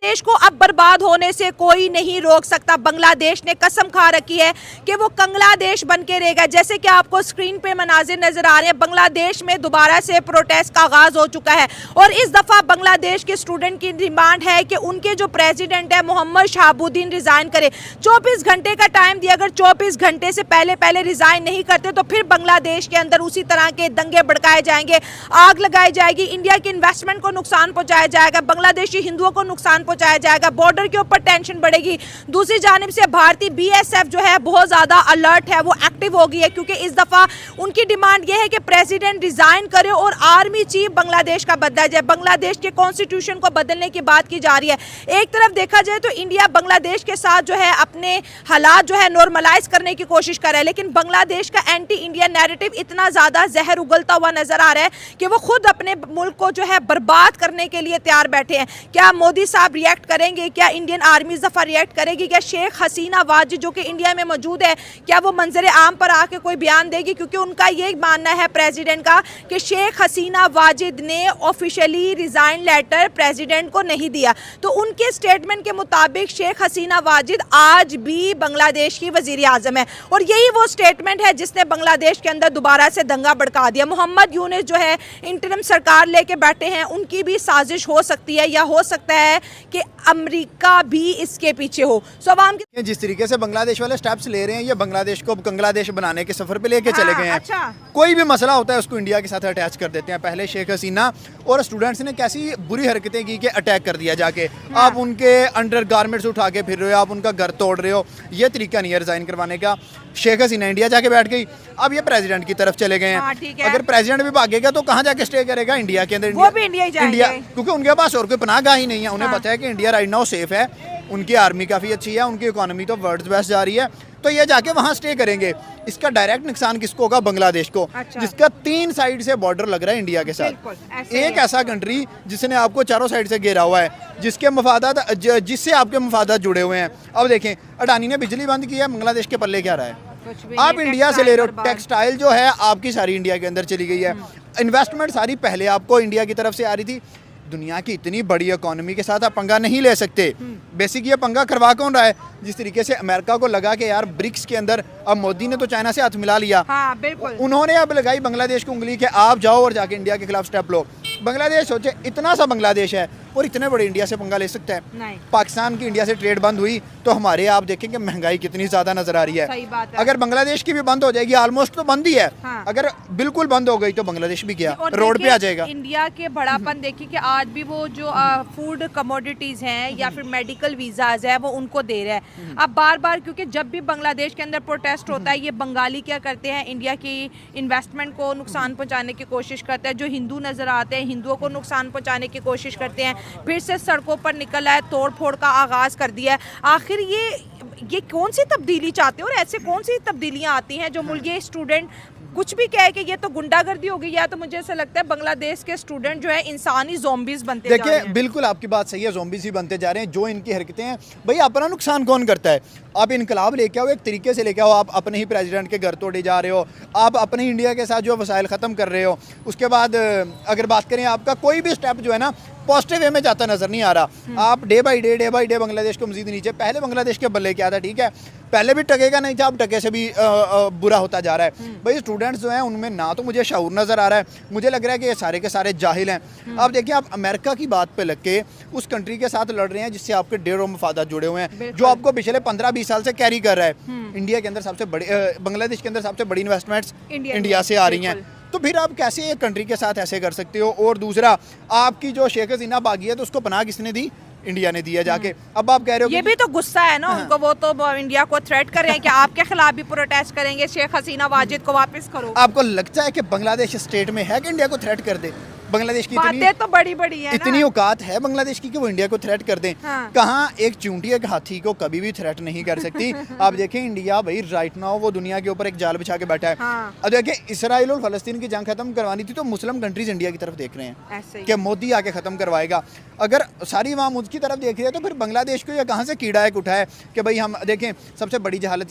देश को अब बर्बाद होने से कोई नहीं रोक सकता। बांग्लादेश ने कसम खा रखी है कि वो बांग्लादेश बन के रहेगा। जैसे कि आपको स्क्रीन पे मनाजिर नजर आ रहे हैं, बांग्लादेश में दोबारा से प्रोटेस्ट का आगाज हो चुका है और इस दफा बांग्लादेश के स्टूडेंट की डिमांड है कि उनके जो प्रेसिडेंट है मोहम्मद शहाबुद्दीन रिजाइन करे। 24 घंटे का टाइम दिया, अगर 24 घंटे से पहले रिजाइन नहीं करते तो फिर बांग्लादेश के अंदर उसी तरह के दंगे भड़काए जाएंगे, आग लगाई जाएगी, इंडिया के इन्वेस्टमेंट को नुकसान पहुंचाया जाएगा, बांग्लादेशी हिंदुओं को नुकसान पहुंचाया जाएगा, बॉर्डर के ऊपर टेंशन बढ़ेगी। दूसरी जानिब से भारतीय बीएसएफ जो है बहुत ज्यादा अलर्ट है, वो एक्टिव हो गई है क्योंकि इस दफा उनकी डिमांड ये है कि प्रेसिडेंट रिजाइन करे और आर्मी चीफ बांग्लादेश का बदला जाए। बांग्लादेश के कॉन्स्टिट्यूशन को बदलने की बात की जा रही है। एक तरफ देखा जाए तो इंडिया बांग्लादेश के साथ जो है अपने हालात जो है नॉर्मलाइज करने की कोशिश कर रहा है, लेकिन बांग्लादेश का एंटी इंडिया नैरेटिव इतना ज्यादा जहर उगलता हुआ नजर आ रहा है कि वो खुद अपने मुल्क को जो है बर्बाद करने के लिए तैयार बैठे हैं। क्या मोदी साहब रिएक्ट करेंगे? क्या इंडियन आर्मी इस दफा रिएक्ट करेगी? क्या शेख हसीना वाजिद जो कि इंडिया में मौजूद है, क्या वो मंजर आम पर आके कोई बयान देगी? क्योंकि उनका ये मानना है प्रेसिडेंट का कि शेख हसीना वाजिद ने ऑफिशियली रिजाइन लेटर प्रेसिडेंट को नहीं दिया। तो उनके स्टेटमेंट के मुताबिक शेख हसीना वाजिद आज भी बांग्लादेश की वजीर आजम है और यही वो स्टेटमेंट है जिसने बांग्लादेश के अंदर दोबारा से दंगा भड़का दिया। मोहम्मद यूनुस जो है इंटरिम सरकार लेके बैठे हैं, उनकी भी साजिश हो सकती है या हो सकता है कि अमेरिका भी इसके पीछे हो। सवाम की जिस तरीके से बांग्लादेश वाले स्टेप्स ले रहे हैं, ये बांग्लादेश को बांग्लादेश बनाने के सफर पे लेके चले गए हैं। अच्छा। कोई भी मसला होता है उसको इंडिया के साथ अटैच कर देते हैं। पहले शेख हसीना और स्टूडेंट्स ने कैसी बुरी हरकतें की कि अटैक कर दिया जाके। आप उनके अंडर गारमेंट्स उठा के फिर रहे हो, आप उनका घर तोड़ रहे हो। ये तरीका नहीं है रिजाइन करवाने का। शेख हसीना इंडिया जाके बैठ गई, अब ये प्रेसिडेंट की तरफ चले गए हैं। अगर प्रेसिडेंट भी भागेगा तो कहाँ जाके स्टे करेगा? इंडिया के अंदर। वो भी इंडिया ही जाएंगे। क्योंकि उनके पास और कोई पनाहगाह ही नहीं है। उन्हें पता है कि इंडिया राइट नाउ सेफ है, उनकी आर्मी काफ़ी अच्छी है, उनकी इकोनॉमी तो वर्ल्ड बेस्ट जा रही है, तो ये जाके वहाँ स्टे करेंगे। इसका डायरेक्ट नुकसान किसको होगा? बांग्लादेश को। अच्छा। जिसका 3 साइड से बॉर्डर लग रहा है इंडिया के साथ। एक ऐसा कंट्री जिसने आपको चारों साइड से घेरा हुआ है, जिसके मफादात जिससे आपके मफादात जुड़े हुए हैं। अब देखें, अडानी ने बिजली बंद की है, बांग्लादेश के पल्ले क्या रहा है? आप इंडिया से ले रहे हो, टेक्सटाइल जो है आपकी सारी इंडिया के अंदर चली गई है। इन्वेस्टमेंट सारी पहले आपको इंडिया की तरफ से आ रही थी। दुनिया की इतनी बड़ी इकोनॉमी के साथ आप पंगा नहीं ले सकते। बेसिक ये पंगा करवा कौन रहा है? जिस तरीके से अमेरिका को लगा कि यार ब्रिक्स के अंदर, अब मोदी ने तो चाइना से हाथ मिला लिया। हाँ, बिल्कुल। उन्होंने अब लगाई बांग्लादेश को उंगली कि आप जाओ और जाके इंडिया के खिलाफ स्टेप लो। बांग्लादेश सोचे, इतना सा बांग्लादेश है और इतने बड़े इंडिया से पंगा ले सकता है? नहीं। पाकिस्तान की इंडिया से ट्रेड बंद हुई तो हमारे आप देखेंगे महंगाई कितनी ज्यादा नजर आ रही है। सही बात है। अगर बांग्लादेश की भी बंद हो जाएगी, ऑलमोस्ट तो बंद ही है। हाँ। अगर बिल्कुल बंद हो गई तो बांग्लादेश भी क्या रोड पे आ जाएगा। इंडिया के बड़ापन देखिए कि आज भी वो जो फूड कमोडिटीज हैं या फिर मेडिकल वीजाज है वो उनको दे रहा है। अब बार बार, क्योंकि जब भी बांग्लादेश के अंदर प्रोटेस्ट होता है, ये बंगाली क्या करते हैं, इंडिया की इन्वेस्टमेंट को नुकसान पहुंचाने की कोशिश करते हैं। जो हिंदू नजर आते हैं, हिंदुओं को नुकसान पहुंचाने की कोशिश करते हैं। फिर से सड़कों पर निकल आए, तोड़ फोड़ का आगाज कर दिया है। आखिर ये कौन सी तब्दीली चाहते हैं और ऐसे कौन सी तब्दीलियां आती हैं जो मुल्क स्टूडेंट कुछ भी कहे कि ये तो गुंडागर्दी हो गई? या तो मुझे ऐसा लगता है बांग्लादेश के स्टूडेंट जो है इंसानी ज़ॉम्बीज़ बनते जा रहे हैं। देखिए, बिल्कुल आपकी बात सही है, ज़ॉम्बीज़ ही बनते जा रहे हैं। जो इनकी हरकतें हैं, भाई अपना नुकसान कौन करता है? आप इनकलाब लेके आओ, एक तरीके से लेके आओ। आप अपने ही प्रेसिडेंट के घर तोड़े जा रहे हो, आप अपने इंडिया के साथ जो वसाइल ख़त्म कर रहे हो। उसके बाद अगर बात करें, आपका कोई भी स्टेप जो है ना पॉजिटिव वे में जाता नजर नहीं आ रहा। आप डे बाई डे बांग्लादेश को मजीद नीचे, पहले बांग्लादेश के बल्ले क्या था, ठीक है, पहले भी टकेगा नहीं था, अब टके से भी बुरा होता जा रहा है। भाई स्टूडेंट्स जो हैं उनमें ना तो मुझे शऊर नज़र आ रहा है, मुझे लग रहा है कि ये सारे के सारे जाहिल हैं। अब देखिए, आप अमेरिका की बात पे लग के उस कंट्री के साथ लड़ रहे हैं जिससे आपके ढेरों मफादात जुड़े हुए हैं, जो आपको पिछले 15-20 साल से कैरी कर रहा है। इंडिया के अंदर सबसे बड़ी, बांग्लादेश के अंदर सबसे बड़ी इन्वेस्टमेंट्स इंडिया से आ रही हैं। तो फिर आप कैसे एक कंट्री के साथ ऐसे कर सकते हो? और दूसरा, आपकी जो शेख हसीना भागी है तो उसको पनाह किसने दी? इंडिया ने दिया जाके। अब आप कह रहे हो ये भी तो गुस्सा है ना उनको, वो तो इंडिया को थ्रेट कर रहे हैं कि आपके खिलाफ भी प्रोटेस्ट करेंगे, शेख हसीना वाजिद को वापस करो। आपको लगता है कि बांग्लादेश स्टेट में है कि इंडिया को थ्रेट कर दे? बांग्लादेश की बातें तो बड़ी बड़ी है, इतनी औकात है बांग्लादेश की कि वो इंडिया को थ्रेट कर दें? हाँ। कहाँ एक चूंटी एक हाथी को कभी भी थ्रेट नहीं कर सकती। आप देखें, इंडिया भाई राइट नाउ वो दुनिया के ऊपर एक जाल बिछा के बैठा है। हाँ। अब देखें, इसराइल और फलस्तीन की जंग खत्म करवानी थी तो मुस्लिम कंट्रीज इंडिया की तरफ देख रहे हैं कि मोदी आके खत्म करवाएगा। अगर सारी अवाम उसकी तरफ देख रही है तो फिर बांग्लादेश को ये कहाँ से कीड़ा एक उठा है कि भाई हम देखें, सबसे बड़ी जहालत